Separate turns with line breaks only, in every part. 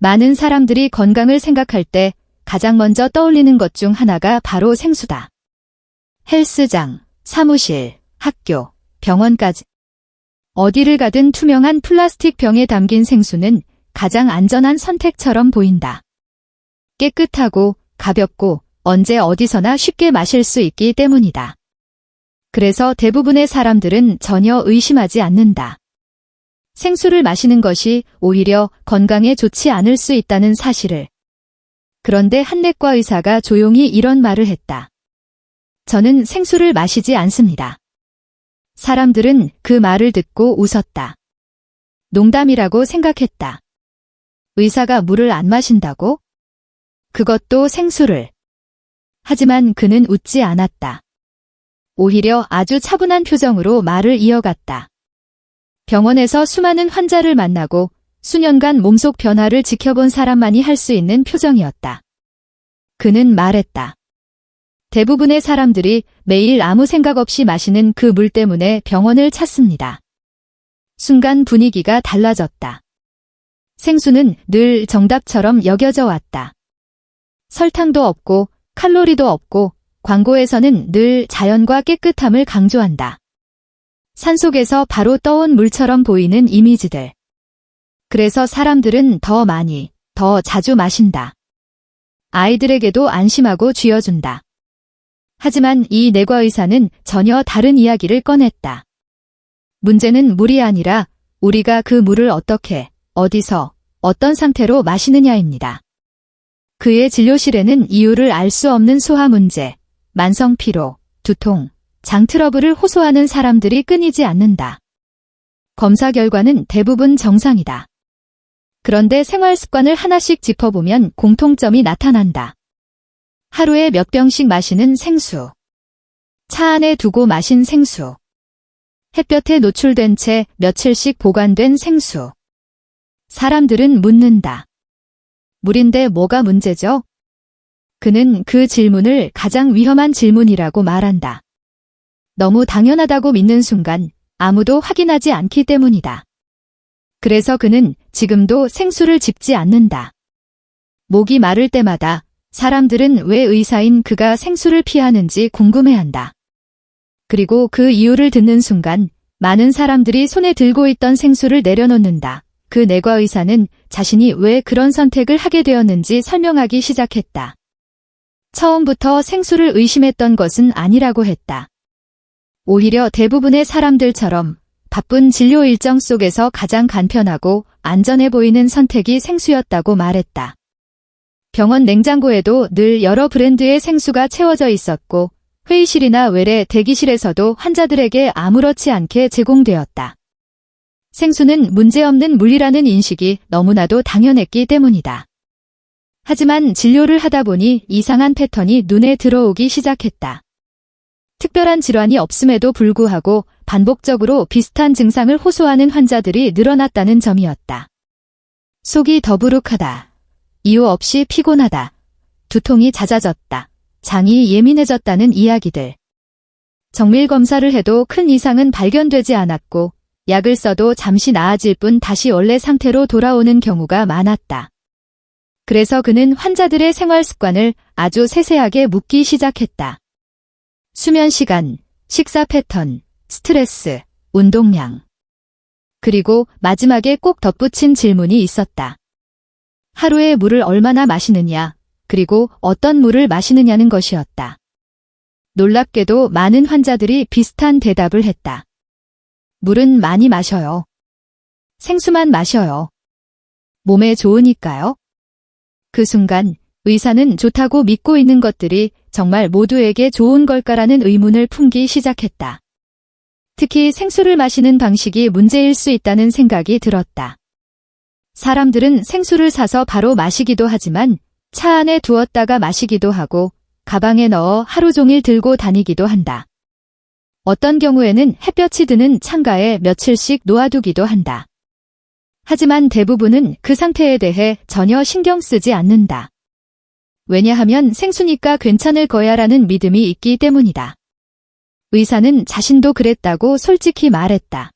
많은 사람들이 건강을 생각할 때 가장 먼저 떠올리는 것 중 하나가 바로 생수다. 헬스장, 사무실, 학교, 병원까지. 어디를 가든 투명한 플라스틱 병에 담긴 생수는 가장 안전한 선택처럼 보인다. 깨끗하고 가볍고 언제 어디서나 쉽게 마실 수 있기 때문이다. 그래서 대부분의 사람들은 전혀 의심하지 않는다. 생수를 마시는 것이 오히려 건강에 좋지 않을 수 있다는 사실을. 그런데 한 내과 의사가 조용히 이런 말을 했다. 저는 생수를 마시지 않습니다. 사람들은 그 말을 듣고 웃었다. 농담이라고 생각했다. 의사가 물을 안 마신다고? 그것도 생수를. 하지만 그는 웃지 않았다. 오히려 아주 차분한 표정으로 말을 이어갔다. 병원에서 수많은 환자를 만나고 수년간 몸속 변화를 지켜본 사람만이 할 수 있는 표정이었다. 그는 말했다. 대부분의 사람들이 매일 아무 생각 없이 마시는 그 물 때문에 병원을 찾습니다. 순간 분위기가 달라졌다. 생수는 늘 정답처럼 여겨져 왔다. 설탕도 없고 칼로리도 없고 광고에서는 늘 자연과 깨끗함을 강조한다. 산속에서 바로 떠온 물처럼 보이는 이미지들. 그래서 사람들은 더 많이, 더 자주 마신다. 아이들에게도 안심하고 쥐어준다. 하지만 이 내과 의사는 전혀 다른 이야기를 꺼냈다. 문제는 물이 아니라 우리가 그 물을 어떻게, 어디서, 어떤 상태로 마시느냐입니다. 그의 진료실에는 이유를 알 수 없는 소화 문제, 만성 피로, 두통, 장 트러블을 호소하는 사람들이 끊이지 않는다. 검사 결과는 대부분 정상이다. 그런데 생활 습관을 하나씩 짚어보면 공통점이 나타난다. 하루에 몇 병씩 마시는 생수. 차 안에 두고 마신 생수. 햇볕에 노출된 채 며칠씩 보관된 생수. 사람들은 묻는다. 물인데 뭐가 문제죠? 그는 그 질문을 가장 위험한 질문이라고 말한다. 너무 당연하다고 믿는 순간 아무도 확인하지 않기 때문이다. 그래서 그는 지금도 생수를 짚지 않는다. 목이 마를 때마다 사람들은 왜 의사인 그가 생수를 피하는지 궁금해한다. 그리고 그 이유를 듣는 순간 많은 사람들이 손에 들고 있던 생수를 내려놓는다. 그 내과 의사는 자신이 왜 그런 선택을 하게 되었는지 설명하기 시작했다. 처음부터 생수를 의심했던 것은 아니라고 했다. 오히려 대부분의 사람들처럼 바쁜 진료 일정 속에서 가장 간편하고 안전해 보이는 선택이 생수였다고 말했다. 병원 냉장고에도 늘 여러 브랜드의 생수가 채워져 있었고 회의실이나 외래 대기실에서도 환자들에게 아무렇지 않게 제공되었다. 생수는 문제없는 물이라는 인식이 너무나도 당연했기 때문이다. 하지만 진료를 하다 보니 이상한 패턴이 눈에 들어오기 시작했다. 특별한 질환이 없음에도 불구하고 반복적으로 비슷한 증상을 호소하는 환자들이 늘어났다는 점이었다. 속이 더부룩하다. 이유 없이 피곤하다. 두통이 잦아졌다. 장이 예민해졌다는 이야기들. 정밀 검사를 해도 큰 이상은 발견되지 않았고 약을 써도 잠시 나아질 뿐 다시 원래 상태로 돌아오는 경우가 많았다. 그래서 그는 환자들의 생활 습관을 아주 세세하게 묻기 시작했다. 수면 시간, 식사 패턴, 스트레스, 운동량. 그리고 마지막에 꼭 덧붙인 질문이 있었다. 하루에 물을 얼마나 마시느냐, 그리고 어떤 물을 마시느냐는 것이었다. 놀랍게도 많은 환자들이 비슷한 대답을 했다. 물은 많이 마셔요. 생수만 마셔요. 몸에 좋으니까요. 그 순간 의사는 좋다고 믿고 있는 것들이 정말 모두에게 좋은 걸까라는 의문을 품기 시작했다. 특히 생수를 마시는 방식이 문제일 수 있다는 생각이 들었다. 사람들은 생수를 사서 바로 마시기도 하지만 차 안에 두었다가 마시기도 하고 가방에 넣어 하루 종일 들고 다니기도 한다. 어떤 경우에는 햇볕이 드는 창가에 며칠씩 놓아두기도 한다. 하지만 대부분은 그 상태에 대해 전혀 신경 쓰지 않는다. 왜냐하면 생수니까 괜찮을 거야라는 믿음이 있기 때문이다. 의사는 자신도 그랬다고 솔직히 말했다.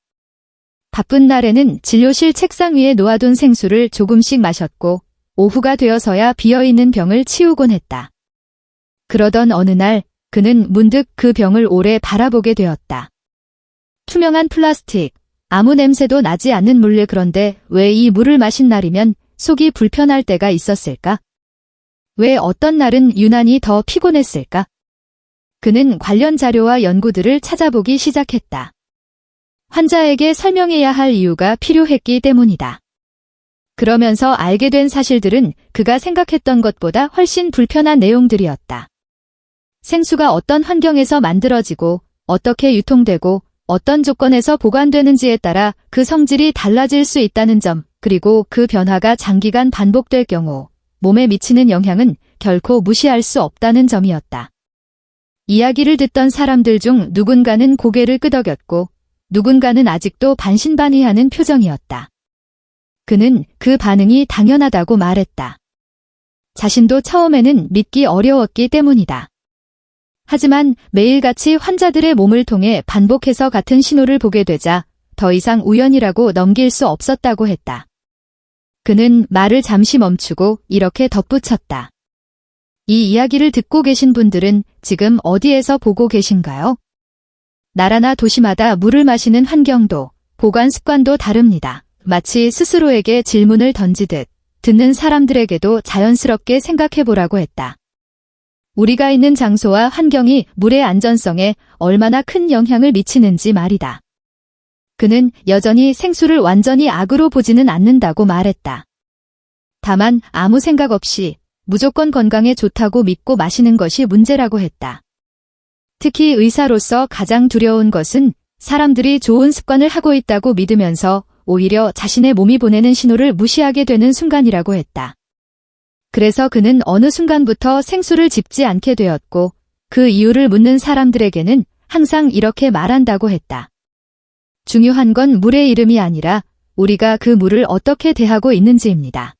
바쁜 날에는 진료실 책상 위에 놓아둔 생수를 조금씩 마셨고 오후가 되어서야 비어있는 병을 치우곤 했다. 그러던 어느 날 그는 문득 그 병을 오래 바라보게 되었다. 투명한 플라스틱, 아무 냄새도 나지 않는 물. 그런데 왜 이 물을 마신 날이면 속이 불편할 때가 있었을까? 왜 어떤 날은 유난히 더 피곤했을까? 그는 관련 자료와 연구들을 찾아보기 시작했다. 환자에게 설명해야 할 이유가 필요했기 때문이다. 그러면서 알게 된 사실들은 그가 생각했던 것보다 훨씬 불편한 내용들이었다. 생수가 어떤 환경에서 만들어지고 어떻게 유통되고 어떤 조건에서 보관되는지에 따라 그 성질이 달라질 수 있다는 점, 그리고 그 변화가 장기간 반복될 경우 몸에 미치는 영향은 결코 무시할 수 없다는 점이었다. 이야기를 듣던 사람들 중 누군가는 고개를 끄덕였고 누군가는 아직도 반신반의하는 표정이었다. 그는 그 반응이 당연하다고 말했다. 자신도 처음에는 믿기 어려웠기 때문이다. 하지만 매일같이 환자들의 몸을 통해 반복해서 같은 신호를 보게 되자 더 이상 우연이라고 넘길 수 없었다고 했다. 그는 말을 잠시 멈추고 이렇게 덧붙였다. 이 이야기를 듣고 계신 분들은 지금 어디에서 보고 계신가요? 나라나 도시마다 물을 마시는 환경도 보관 습관도 다릅니다. 마치 스스로에게 질문을 던지듯 듣는 사람들에게도 자연스럽게 생각해보라고 했다. 우리가 있는 장소와 환경이 물의 안전성에 얼마나 큰 영향을 미치는지 말이다. 그는 여전히 생수를 완전히 악으로 보지는 않는다고 말했다. 다만 아무 생각 없이 무조건 건강에 좋다고 믿고 마시는 것이 문제라고 했다. 특히 의사로서 가장 두려운 것은 사람들이 좋은 습관을 하고 있다고 믿으면서 오히려 자신의 몸이 보내는 신호를 무시하게 되는 순간이라고 했다. 그래서 그는 어느 순간부터 생수를 집지 않게 되었고 그 이유를 묻는 사람들에게는 항상 이렇게 말한다고 했다. 중요한 건 물의 이름이 아니라 우리가 그 물을 어떻게 대하고 있는지입니다.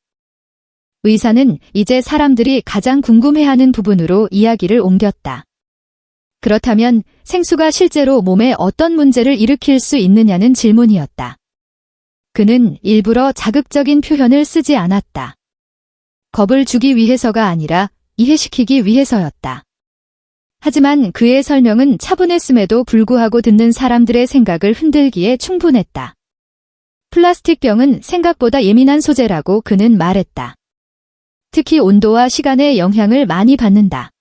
의사는 이제 사람들이 가장 궁금해하는 부분으로 이야기를 옮겼다. 그렇다면 생수가 실제로 몸에 어떤 문제를 일으킬 수 있느냐는 질문이었다. 그는 일부러 자극적인 표현을 쓰지 않았다. 겁을 주기 위해서가 아니라 이해시키기 위해서였다. 하지만 그의 설명은 차분했음에도 불구하고 듣는 사람들의 생각을 흔들기에 충분했다. 플라스틱 병은 생각보다 예민한 소재라고 그는 말했다. 특히 온도와 시간의 영향을 많이 받는다.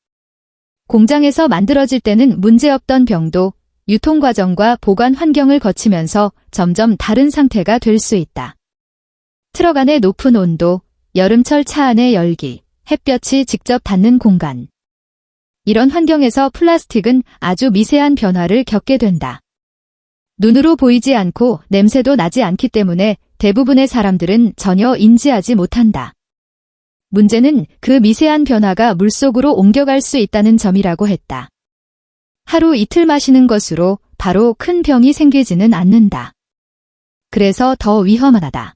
공장에서 만들어질 때는 문제없던 병도 유통 과정과 보관 환경을 거치면서 점점 다른 상태가 될 수 있다. 트럭 안의 높은 온도, 여름철 차 안의 열기, 햇볕이 직접 닿는 공간. 이런 환경에서 플라스틱은 아주 미세한 변화를 겪게 된다. 눈으로 보이지 않고 냄새도 나지 않기 때문에 대부분의 사람들은 전혀 인지하지 못한다. 문제는 그 미세한 변화가 물속으로 옮겨갈 수 있다는 점이라고 했다. 하루 이틀 마시는 것으로 바로 큰 병이 생기지는 않는다. 그래서 더 위험하다.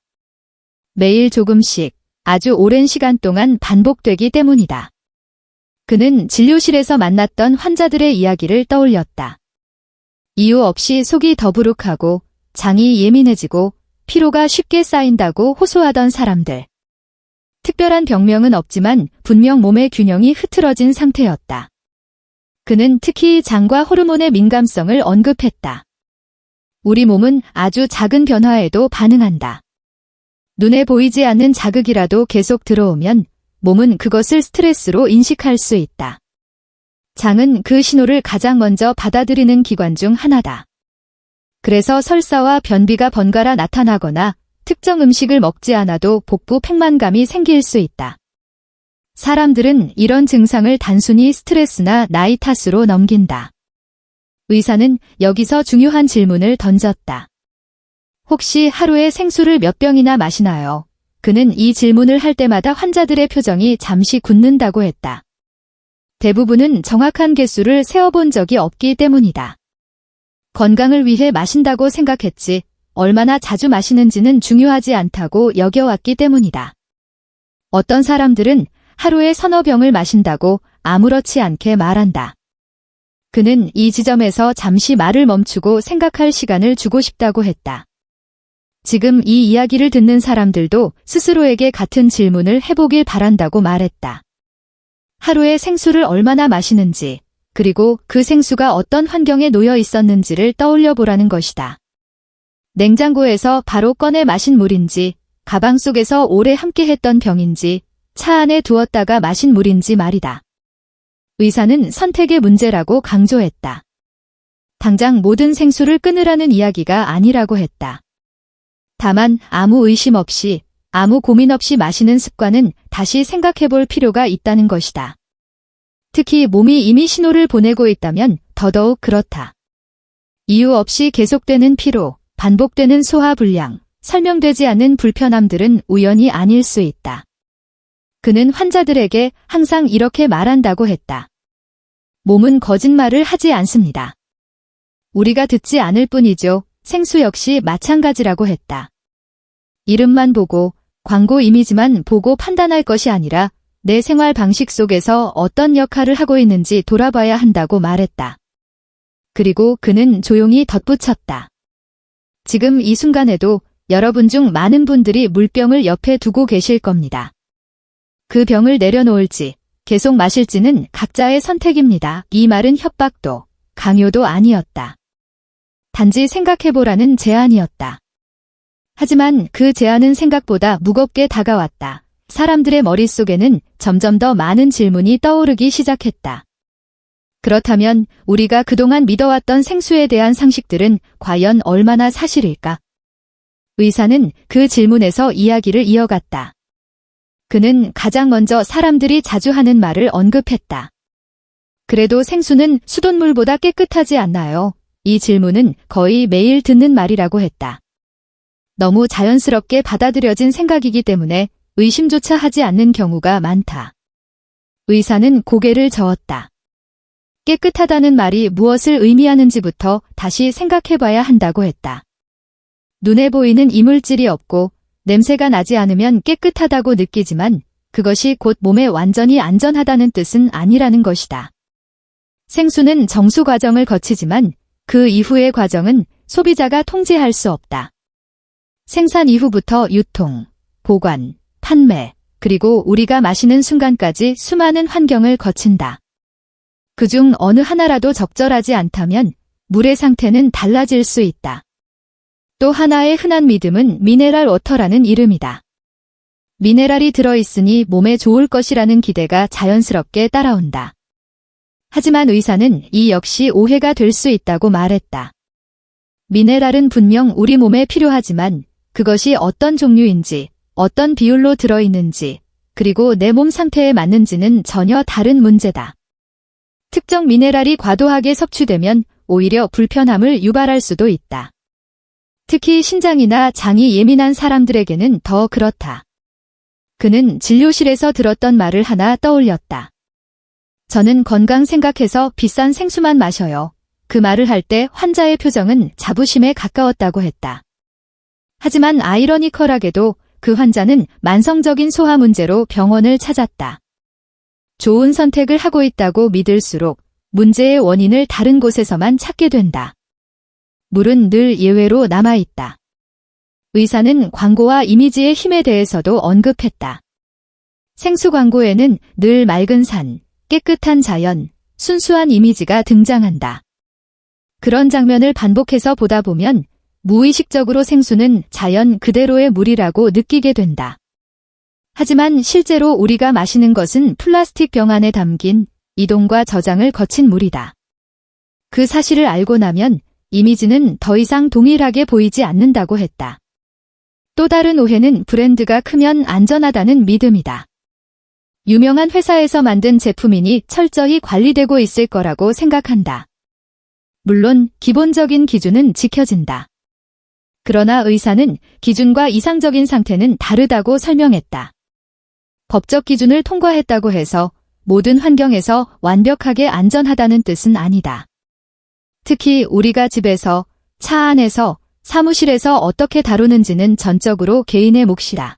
매일 조금씩 아주 오랜 시간 동안 반복되기 때문이다. 그는 진료실에서 만났던 환자들의 이야기를 떠올렸다. 이유 없이 속이 더부룩하고 장이 예민해지고 피로가 쉽게 쌓인다고 호소하던 사람들. 특별한 병명은 없지만 분명 몸의 균형이 흐트러진 상태였다. 그는 특히 장과 호르몬의 민감성을 언급했다. 우리 몸은 아주 작은 변화에도 반응한다. 눈에 보이지 않는 자극이라도 계속 들어오면 몸은 그것을 스트레스로 인식할 수 있다. 장은 그 신호를 가장 먼저 받아들이는 기관 중 하나다. 그래서 설사와 변비가 번갈아 나타나거나 특정 음식을 먹지 않아도 복부 팽만감이 생길 수 있다. 사람들은 이런 증상을 단순히 스트레스나 나이 탓으로 넘긴다. 의사는 여기서 중요한 질문을 던졌다. 혹시 하루에 생수를 몇 병이나 마시나요? 그는 이 질문을 할 때마다 환자들의 표정이 잠시 굳는다고 했다. 대부분은 정확한 개수를 세어본 적이 없기 때문이다. 건강을 위해 마신다고 생각했지 얼마나 자주 마시는지는 중요하지 않다고 여겨왔기 때문이다. 어떤 사람들은 하루에 서너 병을 마신다고 아무렇지 않게 말한다. 그는 이 지점에서 잠시 말을 멈추고 생각할 시간을 주고 싶다고 했다. 지금 이 이야기를 듣는 사람들도 스스로에게 같은 질문을 해보길 바란다고 말했다. 하루에 생수를 얼마나 마시는지, 그리고 그 생수가 어떤 환경에 놓여 있었는지를 떠올려 보라는 것이다. 냉장고에서 바로 꺼내 마신 물인지, 가방 속에서 오래 함께했던 병인지, 차 안에 두었다가 마신 물인지 말이다. 의사는 선택의 문제라고 강조했다. 당장 모든 생수를 끊으라는 이야기가 아니라고 했다. 다만 아무 의심 없이, 아무 고민 없이 마시는 습관은 다시 생각해볼 필요가 있다는 것이다. 특히 몸이 이미 신호를 보내고 있다면 더더욱 그렇다. 이유 없이 계속되는 피로, 반복되는 소화불량, 설명되지 않는 불편함들은 우연이 아닐 수 있다. 그는 환자들에게 항상 이렇게 말한다고 했다. 몸은 거짓말을 하지 않습니다. 우리가 듣지 않을 뿐이죠. 생수 역시 마찬가지라고 했다. 이름만 보고, 광고 이미지만 보고 판단할 것이 아니라 내 생활 방식 속에서 어떤 역할을 하고 있는지 돌아봐야 한다고 말했다. 그리고 그는 조용히 덧붙였다. 지금 이 순간에도 여러분 중 많은 분들이 물병을 옆에 두고 계실 겁니다. 그 병을 내려놓을지, 계속 마실지는 각자의 선택입니다. 이 말은 협박도, 강요도 아니었다. 단지 생각해보라는 제안이었다. 하지만 그 제안은 생각보다 무겁게 다가왔다. 사람들의 머릿속에는 점점 더 많은 질문이 떠오르기 시작했다. 그렇다면 우리가 그동안 믿어왔던 생수에 대한 상식들은 과연 얼마나 사실일까? 의사는 그 질문에서 이야기를 이어갔다. 그는 가장 먼저 사람들이 자주 하는 말을 언급했다. 그래도 생수는 수돗물보다 깨끗하지 않나요? 이 질문은 거의 매일 듣는 말이라고 했다. 너무 자연스럽게 받아들여진 생각이기 때문에 의심조차 하지 않는 경우가 많다. 의사는 고개를 저었다. 깨끗하다는 말이 무엇을 의미하는지부터 다시 생각해봐야 한다고 했다. 눈에 보이는 이물질이 없고 냄새가 나지 않으면 깨끗하다고 느끼지만 그것이 곧 몸에 완전히 안전하다는 뜻은 아니라는 것이다. 생수는 정수 과정을 거치지만 그 이후의 과정은 소비자가 통제할 수 없다. 생산 이후부터 유통, 보관, 판매, 그리고 우리가 마시는 순간까지 수많은 환경을 거친다. 그중 어느 하나라도 적절하지 않다면 물의 상태는 달라질 수 있다. 또 하나의 흔한 믿음은 미네랄 워터라는 이름이다. 미네랄이 들어있으니 몸에 좋을 것이라는 기대가 자연스럽게 따라온다. 하지만 의사는 이 역시 오해가 될 수 있다고 말했다. 미네랄은 분명 우리 몸에 필요하지만 그것이 어떤 종류인지, 어떤 비율로 들어있는지, 그리고 내 몸 상태에 맞는지는 전혀 다른 문제다. 특정 미네랄이 과도하게 섭취되면 오히려 불편함을 유발할 수도 있다. 특히 신장이나 장이 예민한 사람들에게는 더 그렇다. 그는 진료실에서 들었던 말을 하나 떠올렸다. 저는 건강 생각해서 비싼 생수만 마셔요. 그 말을 할 때 환자의 표정은 자부심에 가까웠다고 했다. 하지만 아이러니컬하게도 그 환자는 만성적인 소화 문제로 병원을 찾았다. 좋은 선택을 하고 있다고 믿을수록 문제의 원인을 다른 곳에서만 찾게 된다. 물은 늘 예외로 남아있다. 의사는 광고와 이미지의 힘에 대해서도 언급했다. 생수 광고에는 늘 맑은 산, 깨끗한 자연, 순수한 이미지가 등장한다. 그런 장면을 반복해서 보다 보면 무의식적으로 생수는 자연 그대로의 물이라고 느끼게 된다. 하지만 실제로 우리가 마시는 것은 플라스틱 병 안에 담긴 이동과 저장을 거친 물이다. 그 사실을 알고 나면 이미지는 더 이상 동일하게 보이지 않는다고 했다. 또 다른 오해는 브랜드가 크면 안전하다는 믿음이다. 유명한 회사에서 만든 제품이니 철저히 관리되고 있을 거라고 생각한다. 물론 기본적인 기준은 지켜진다. 그러나 의사는 기준과 이상적인 상태는 다르다고 설명했다. 법적 기준을 통과했다고 해서 모든 환경에서 완벽하게 안전하다는 뜻은 아니다. 특히 우리가 집에서, 차 안에서, 사무실에서 어떻게 다루는지는 전적으로 개인의 몫이다.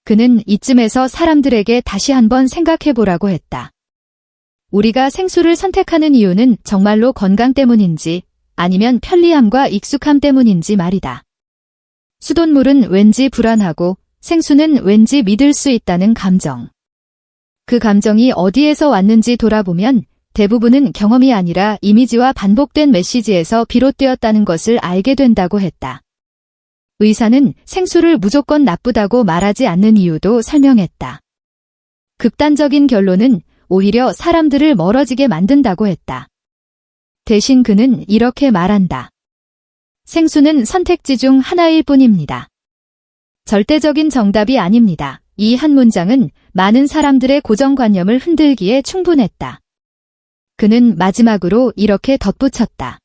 그는 이쯤에서 사람들에게 다시 한번 생각해보라고 했다. 우리가 생수를 선택하는 이유는 정말로 건강 때문인지 아니면 편리함과 익숙함 때문인지 말이다. 수돗물은 왠지 불안하고 생수는 왠지 믿을 수 있다는 감정. 그 감정이 어디에서 왔는지 돌아보면 대부분은 경험이 아니라 이미지와 반복된 메시지에서 비롯되었다는 것을 알게 된다고 했다. 의사는 생수를 무조건 나쁘다고 말하지 않는 이유도 설명했다. 극단적인 결론은 오히려 사람들을 멀어지게 만든다고 했다. 대신 그는 이렇게 말한다. 생수는 선택지 중 하나일 뿐입니다. 절대적인 정답이 아닙니다. 이 한 문장은 많은 사람들의 고정관념을 흔들기에 충분했다. 그는 마지막으로 이렇게 덧붙였다.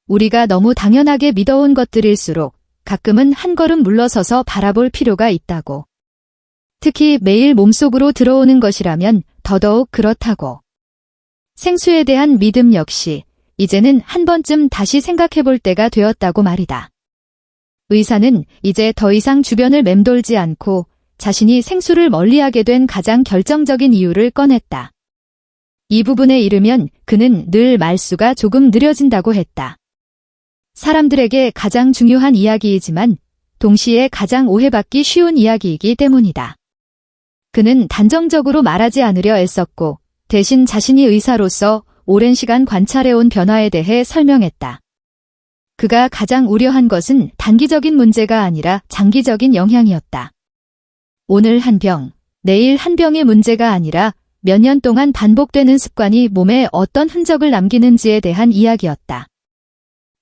우리가 너무 당연하게 믿어온 것들일수록 가끔은 한 걸음 물러서서 바라볼 필요가 있다고. 특히 매일 몸속으로 들어오는 것이라면 더더욱 그렇다고. 생수에 대한 믿음 역시 이제는 한 번쯤 다시 생각해 볼 때가 되었다고 말이다. 의사는 이제 더 이상 주변을 맴돌지 않고 자신이 생수를 멀리하게 된 가장 결정적인 이유를 꺼냈다. 이 부분에 이르면 그는 늘 말수가 조금 느려진다고 했다. 사람들에게 가장 중요한 이야기이지만 동시에 가장 오해받기 쉬운 이야기이기 때문이다. 그는 단정적으로 말하지 않으려 애썼고 대신 자신이 의사로서 오랜 시간 관찰해온 변화에 대해 설명했다. 그가 가장 우려한 것은 단기적인 문제가 아니라 장기적인 영향이었다. 오늘 한 병, 내일 한 병의 문제가 아니라 몇 년 동안 반복되는 습관이 몸에 어떤 흔적을 남기는지에 대한 이야기였다.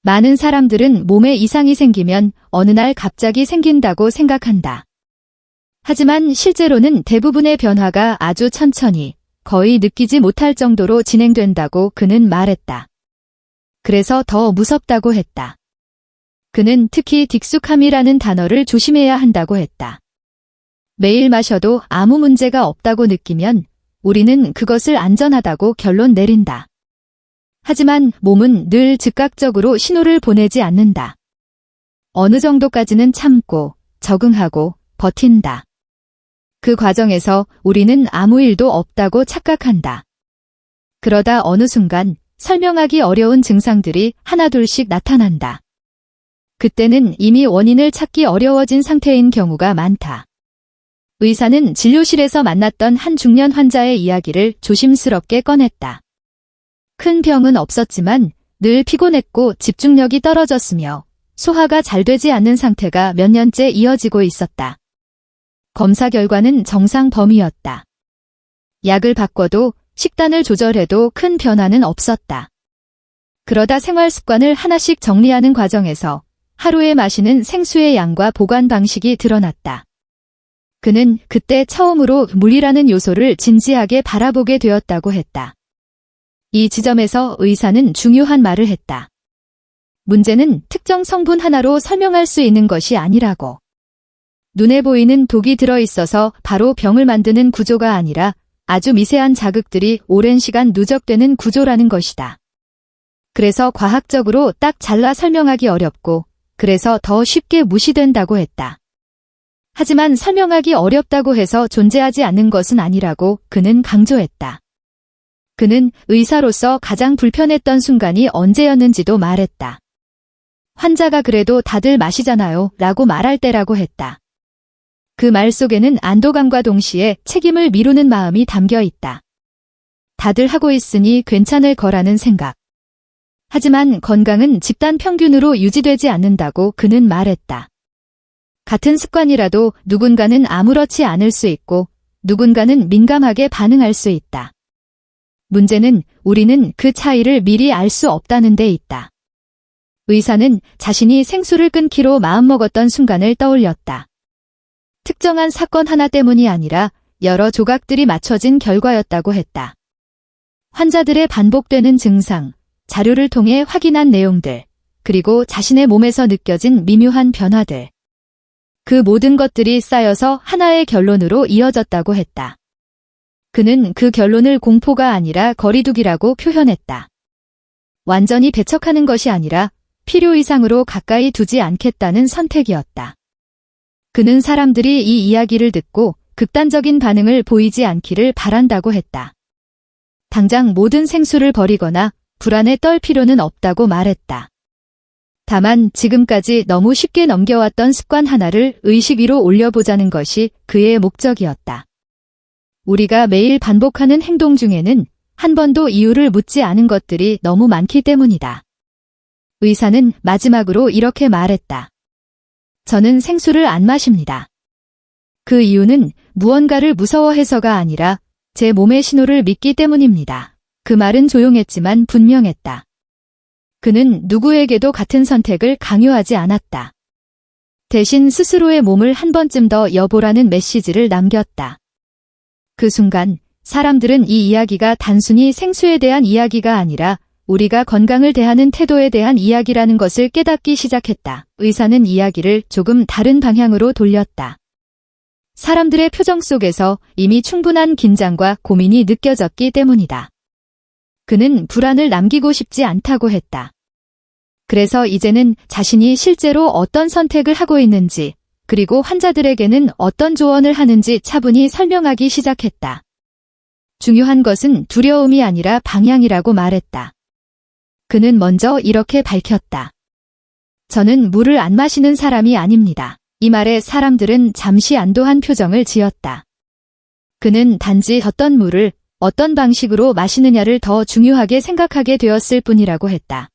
많은 사람들은 몸에 이상이 생기면 어느 날 갑자기 생긴다고 생각한다. 하지만 실제로는 대부분의 변화가 아주 천천히, 거의 느끼지 못할 정도로 진행된다고 그는 말했다. 그래서 더 무섭다고 했다. 그는 특히 딕숙함이라는 단어를 조심해야 한다고 했다. 매일 마셔도 아무 문제가 없다고 느끼면 우리는 그것을 안전하다고 결론 내린다. 하지만 몸은 늘 즉각적으로 신호를 보내지 않는다. 어느 정도까지는 참고, 적응하고, 버틴다. 그 과정에서 우리는 아무 일도 없다고 착각한다. 그러다 어느 순간 설명하기 어려운 증상들이 하나둘씩 나타난다. 그때는 이미 원인을 찾기 어려워진 상태인 경우가 많다. 의사는 진료실에서 만났던 한 중년 환자의 이야기를 조심스럽게 꺼냈다. 큰 병은 없었지만 늘 피곤했고 집중력이 떨어졌으며 소화가 잘 되지 않는 상태가 몇 년째 이어지고 있었다. 검사 결과는 정상 범위였다. 약을 바꿔도 식단을 조절해도 큰 변화는 없었다. 그러다 생활 습관을 하나씩 정리하는 과정에서 하루에 마시는 생수의 양과 보관 방식이 드러났다. 그는 그때 처음으로 물이라는 요소를 진지하게 바라보게 되었다고 했다. 이 지점에서 의사는 중요한 말을 했다. 문제는 특정 성분 하나로 설명할 수 있는 것이 아니라고. 눈에 보이는 독이 들어있어서 바로 병을 만드는 구조가 아니라 아주 미세한 자극들이 오랜 시간 누적되는 구조라는 것이다. 그래서 과학적으로 딱 잘라 설명하기 어렵고 그래서 더 쉽게 무시된다고 했다. 하지만 설명하기 어렵다고 해서 존재하지 않는 것은 아니라고 그는 강조했다. 그는 의사로서 가장 불편했던 순간이 언제였는지도 말했다. 환자가 그래도 다들 마시잖아요 라고 말할 때라고 했다. 그 말 속에는 안도감과 동시에 책임을 미루는 마음이 담겨 있다. 다들 하고 있으니 괜찮을 거라는 생각. 하지만 건강은 집단 평균으로 유지되지 않는다고 그는 말했다. 같은 습관이라도 누군가는 아무렇지 않을 수 있고 누군가는 민감하게 반응할 수 있다. 문제는 우리는 그 차이를 미리 알 수 없다는 데 있다. 의사는 자신이 생수를 끊기로 마음먹었던 순간을 떠올렸다. 특정한 사건 하나 때문이 아니라 여러 조각들이 맞춰진 결과였다고 했다. 환자들의 반복되는 증상, 자료를 통해 확인한 내용들, 그리고 자신의 몸에서 느껴진 미묘한 변화들. 그 모든 것들이 쌓여서 하나의 결론으로 이어졌다고 했다. 그는 그 결론을 공포가 아니라 거리두기라고 표현했다. 완전히 배척하는 것이 아니라 필요 이상으로 가까이 두지 않겠다는 선택이었다. 그는 사람들이 이 이야기를 듣고 극단적인 반응을 보이지 않기를 바란다고 했다. 당장 모든 생수를 버리거나 불안에 떨 필요는 없다고 말했다. 다만 지금까지 너무 쉽게 넘겨왔던 습관 하나를 의식 위로 올려보자는 것이 그의 목적이었다. 우리가 매일 반복하는 행동 중에는 한 번도 이유를 묻지 않은 것들이 너무 많기 때문이다. 의사는 마지막으로 이렇게 말했다. 저는 생수를 안 마십니다. 그 이유는 무언가를 무서워해서가 아니라 제 몸의 신호를 믿기 때문입니다. 그 말은 조용했지만 분명했다. 그는 누구에게도 같은 선택을 강요하지 않았다. 대신 스스로의 몸을 한 번쯤 더 여보라는 메시지를 남겼다. 그 순간 사람들은 이 이야기가 단순히 생수에 대한 이야기가 아니라 우리가 건강을 대하는 태도에 대한 이야기라는 것을 깨닫기 시작했다. 의사는 이야기를 조금 다른 방향으로 돌렸다. 사람들의 표정 속에서 이미 충분한 긴장과 고민이 느껴졌기 때문이다. 그는 불안을 남기고 싶지 않다고 했다. 그래서 이제는 자신이 실제로 어떤 선택을 하고 있는지, 그리고 환자들에게는 어떤 조언을 하는지 차분히 설명하기 시작했다. 중요한 것은 두려움이 아니라 방향이라고 말했다. 그는 먼저 이렇게 밝혔다. 저는 물을 안 마시는 사람이 아닙니다. 이 말에 사람들은 잠시 안도한 표정을 지었다. 그는 단지 어떤 물을 어떤 방식으로 마시느냐를 더 중요하게 생각하게 되었을 뿐이라고 했다.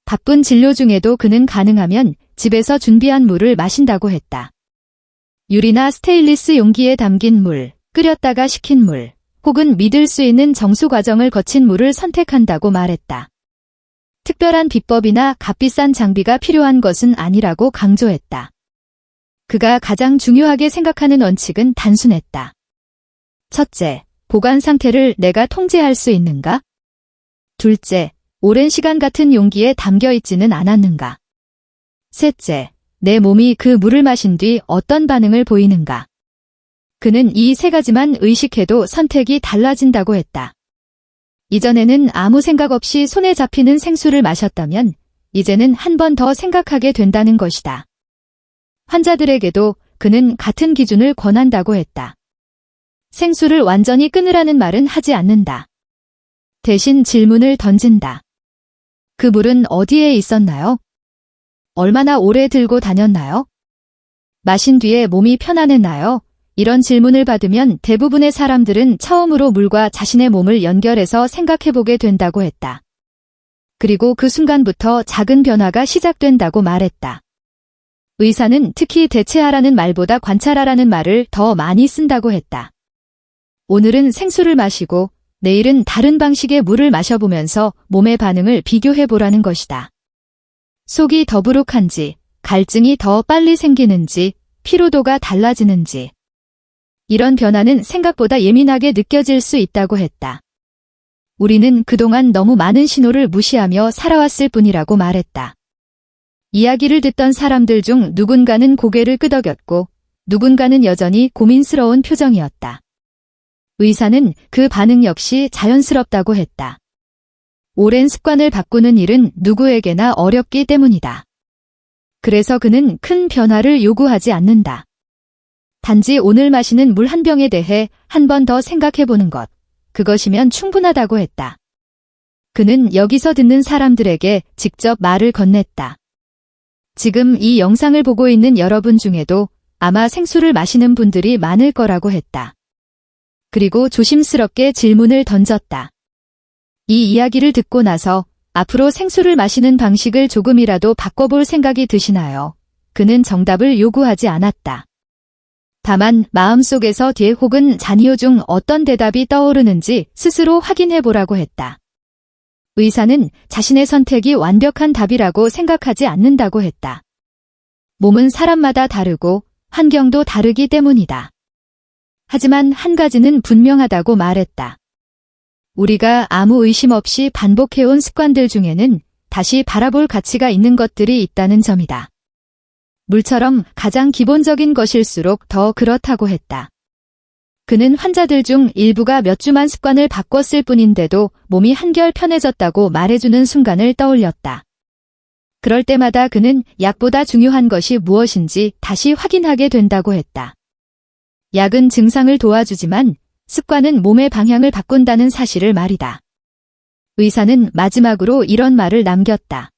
바쁜 진료 중에도 그는 가능하면 집에서 준비한 물을 마신다고 했다. 유리나 스테인리스 용기에 담긴 물, 끓였다가 식힌 물, 혹은 믿을 수 있는 정수 과정을 거친 물을 선택한다고 말했다. 특별한 비법이나 값비싼 장비가 필요한 것은 아니라고 강조했다. 그가 가장 중요하게 생각하는 원칙은 단순했다. 첫째, 보관 상태를 내가 통제할 수 있는가? 둘째, 오랜 시간 같은 용기에 담겨 있지는 않았는가? 셋째, 내 몸이 그 물을 마신 뒤 어떤 반응을 보이는가? 그는 이 세 가지만 의식해도 선택이 달라진다고 했다. 이전에는 아무 생각 없이 손에 잡히는 생수를 마셨다면 이제는 한 번 더 생각하게 된다는 것이다. 환자들에게도 그는 같은 기준을 권한다고 했다. 생수를 완전히 끊으라는 말은 하지 않는다. 대신 질문을 던진다. 그 물은 어디에 있었나요? 얼마나 오래 들고 다녔나요? 마신 뒤에 몸이 편안했나요? 이런 질문을 받으면 대부분의 사람들은 처음으로 물과 자신의 몸을 연결해서 생각해보게 된다고 했다. 그리고 그 순간부터 작은 변화가 시작된다고 말했다. 의사는 특히 대체하라는 말보다 관찰하라는 말을 더 많이 쓴다고 했다. 오늘은 생수를 마시고 내일은 다른 방식의 물을 마셔보면서 몸의 반응을 비교해보라는 것이다. 속이 더부룩한지, 갈증이 더 빨리 생기는지, 피로도가 달라지는지. 이런 변화는 생각보다 예민하게 느껴질 수 있다고 했다. 우리는 그동안 너무 많은 신호를 무시하며 살아왔을 뿐이라고 말했다. 이야기를 듣던 사람들 중 누군가는 고개를 끄덕였고 누군가는 여전히 고민스러운 표정이었다. 의사는 그 반응 역시 자연스럽다고 했다. 오랜 습관을 바꾸는 일은 누구에게나 어렵기 때문이다. 그래서 그는 큰 변화를 요구하지 않는다. 단지 오늘 마시는 물 한 병에 대해 한 번 더 생각해보는 것, 그것이면 충분하다고 했다. 그는 여기서 듣는 사람들에게 직접 말을 건넸다. 지금 이 영상을 보고 있는 여러분 중에도 아마 생수를 마시는 분들이 많을 거라고 했다. 그리고 조심스럽게 질문을 던졌다. 이 이야기를 듣고 나서 앞으로 생수를 마시는 방식을 조금이라도 바꿔볼 생각이 드시나요? 그는 정답을 요구하지 않았다. 다만 마음속에서 뒤에 혹은 잔이호 중 어떤 대답이 떠오르는지 스스로 확인해보라고 했다. 의사는 자신의 선택이 완벽한 답이라고 생각하지 않는다고 했다. 몸은 사람마다 다르고 환경도 다르기 때문이다. 하지만 한 가지는 분명하다고 말했다. 우리가 아무 의심 없이 반복해온 습관들 중에는 다시 바라볼 가치가 있는 것들이 있다는 점이다. 물처럼 가장 기본적인 것일수록 더 그렇다고 했다. 그는 환자들 중 일부가 몇 주만 습관을 바꿨을 뿐인데도 몸이 한결 편해졌다고 말해주는 순간을 떠올렸다. 그럴 때마다 그는 약보다 중요한 것이 무엇인지 다시 확인하게 된다고 했다. 약은 증상을 도와주지만 습관은 몸의 방향을 바꾼다는 사실을 말이다. 의사는 마지막으로 이런 말을 남겼다.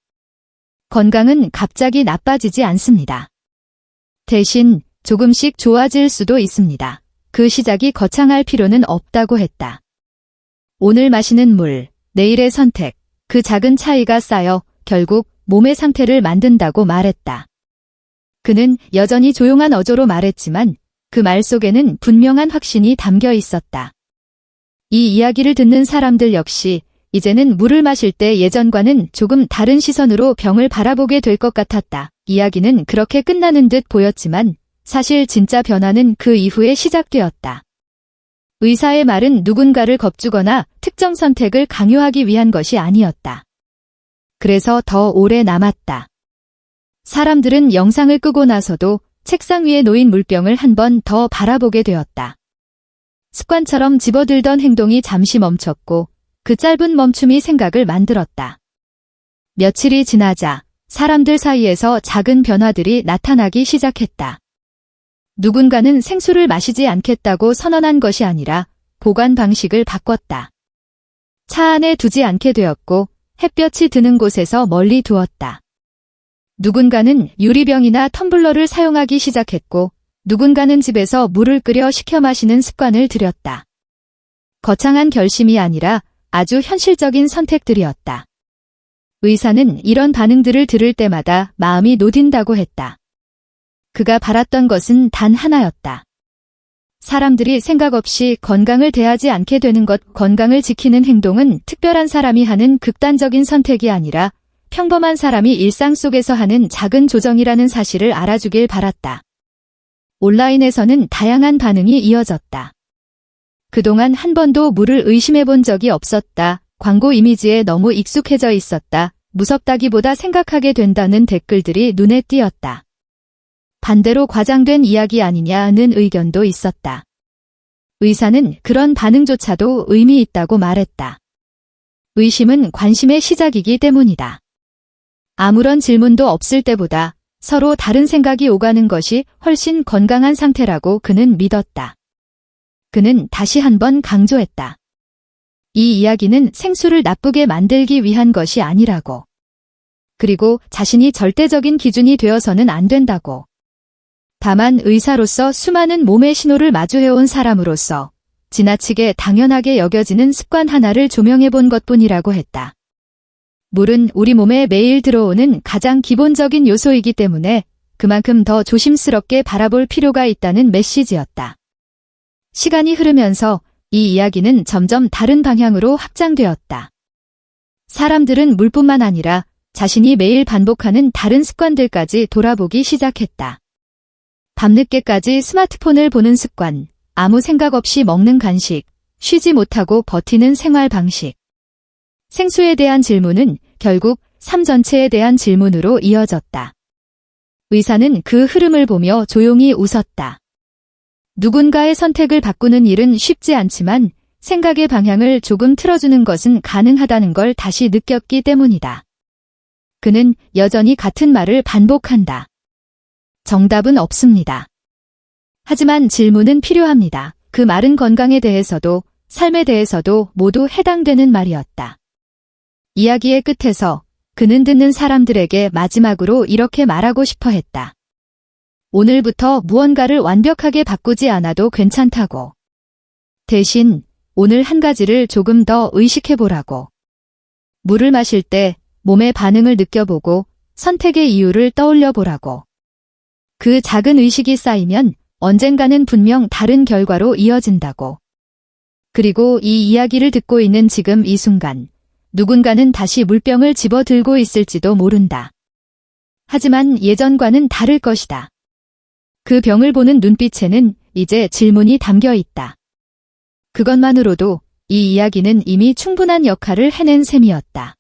건강은 갑자기 나빠지지 않습니다. 대신 조금씩 좋아질 수도 있습니다. 그 시작이 거창할 필요는 없다고 했다. 오늘 마시는 물, 내일의 선택, 그 작은 차이가 쌓여 결국 몸의 상태를 만든다고 말했다. 그는 여전히 조용한 어조로 말했지만 그 말 속에는 분명한 확신이 담겨 있었다. 이 이야기를 듣는 사람들 역시 이제는 물을 마실 때 예전과는 조금 다른 시선으로 병을 바라보게 될 것 같았다. 이야기는 그렇게 끝나는 듯 보였지만 사실 진짜 변화는 그 이후에 시작되었다. 의사의 말은 누군가를 겁주거나 특정 선택을 강요하기 위한 것이 아니었다. 그래서 더 오래 남았다. 사람들은 영상을 끄고 나서도 책상 위에 놓인 물병을 한 번 더 바라보게 되었다. 습관처럼 집어들던 행동이 잠시 멈췄고 그 짧은 멈춤이 생각을 만들었다. 며칠이 지나자 사람들 사이에서 작은 변화들이 나타나기 시작했다. 누군가는 생수를 마시지 않겠다고 선언한 것이 아니라 보관 방식을 바꿨다. 차 안에 두지 않게 되었고 햇볕이 드는 곳에서 멀리 두었다. 누군가는 유리병이나 텀블러를 사용하기 시작했고 누군가는 집에서 물을 끓여 식혀 마시는 습관을 들였다. 거창한 결심이 아니라 아주 현실적인 선택들이었다. 의사는 이런 반응들을 들을 때마다 마음이 놓인다고 했다. 그가 바랐던 것은 단 하나였다. 사람들이 생각 없이 건강을 대하지 않게 되는 것, 건강을 지키는 행동은 특별한 사람이 하는 극단적인 선택이 아니라 평범한 사람이 일상 속에서 하는 작은 조정이라는 사실을 알아주길 바랐다. 온라인에서는 다양한 반응이 이어졌다. 그동안 한 번도 물을 의심해 본 적이 없었다. 광고 이미지에 너무 익숙해져 있었다. 무섭다기보다 생각하게 된다는 댓글들이 눈에 띄었다. 반대로 과장된 이야기 아니냐는 의견도 있었다. 의사는 그런 반응조차도 의미 있다고 말했다. 의심은 관심의 시작이기 때문이다. 아무런 질문도 없을 때보다 서로 다른 생각이 오가는 것이 훨씬 건강한 상태라고 그는 믿었다. 그는 다시 한번 강조했다. 이 이야기는 생수를 나쁘게 만들기 위한 것이 아니라고. 그리고 자신이 절대적인 기준이 되어서는 안 된다고. 다만 의사로서 수많은 몸의 신호를 마주해온 사람으로서 지나치게 당연하게 여겨지는 습관 하나를 조명해 본 것뿐이라고 했다. 물은 우리 몸에 매일 들어오는 가장 기본적인 요소이기 때문에 그만큼 더 조심스럽게 바라볼 필요가 있다는 메시지였다. 시간이 흐르면서 이 이야기는 점점 다른 방향으로 확장되었다. 사람들은 물뿐만 아니라 자신이 매일 반복하는 다른 습관들까지 돌아보기 시작했다. 밤늦게까지 스마트폰을 보는 습관, 아무 생각 없이 먹는 간식, 쉬지 못하고 버티는 생활 방식. 생수에 대한 질문은 결국 삶 전체에 대한 질문으로 이어졌다. 의사는 그 흐름을 보며 조용히 웃었다. 누군가의 선택을 바꾸는 일은 쉽지 않지만 생각의 방향을 조금 틀어주는 것은 가능하다는 걸 다시 느꼈기 때문이다. 그는 여전히 같은 말을 반복한다. 정답은 없습니다. 하지만 질문은 필요합니다. 그 말은 건강에 대해서도 삶에 대해서도 모두 해당되는 말이었다. 이야기의 끝에서 그는 듣는 사람들에게 마지막으로 이렇게 말하고 싶어 했다. 오늘부터 무언가를 완벽하게 바꾸지 않아도 괜찮다고. 대신 오늘 한 가지를 조금 더 의식해보라고. 물을 마실 때 몸의 반응을 느껴보고 선택의 이유를 떠올려보라고. 그 작은 의식이 쌓이면 언젠가는 분명 다른 결과로 이어진다고. 그리고 이 이야기를 듣고 있는 지금 이 순간, 누군가는 다시 물병을 집어들고 있을지도 모른다. 하지만 예전과는 다를 것이다. 그 병을 보는 눈빛에는 이제 질문이 담겨 있다. 그것만으로도 이 이야기는 이미 충분한 역할을 해낸 셈이었다.